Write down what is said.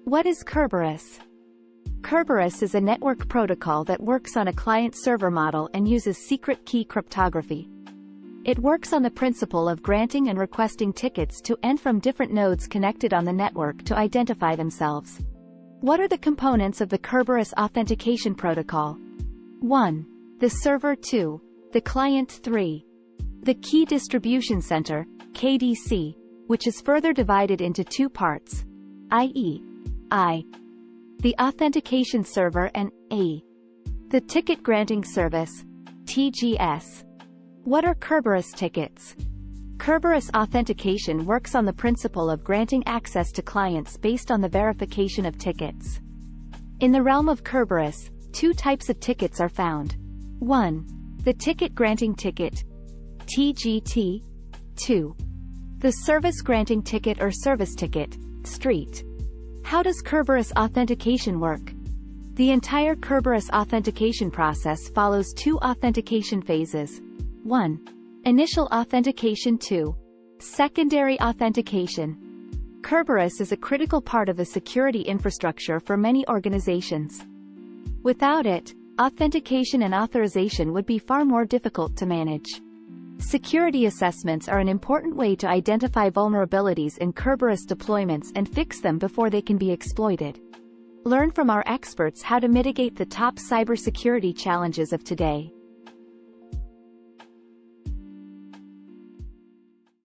What is Kerberos? Kerberos is a network protocol that works on a client-server model and uses secret key cryptography. It works on the principle of granting and requesting tickets to and from different nodes connected on the network to identify themselves. What are the components of the Kerberos Authentication Protocol? 1. The server. 2. The client. 3. The Key Distribution Center, KDC, which is further divided into two parts, i.e. I. The Authentication Server and A. The Ticket Granting Service, TGS. What are Kerberos tickets? Kerberos authentication works on the principle of granting access to clients based on the verification of tickets. In the realm of Kerberos, two types of tickets are found. 1. The Ticket Granting Ticket, TGT. 2. The Service Granting Ticket or Service Ticket, STREET. How does Kerberos authentication work? The entire Kerberos authentication process follows two authentication phases. 1. Initial authentication. 2. Secondary authentication. Kerberos is a critical part of the security infrastructure for many organizations. Without it, authentication and authorization would be far more difficult to manage. Security assessments are an important way to identify vulnerabilities in Kerberos deployments and fix them before they can be exploited. Learn from our experts how to mitigate the top cybersecurity challenges of today.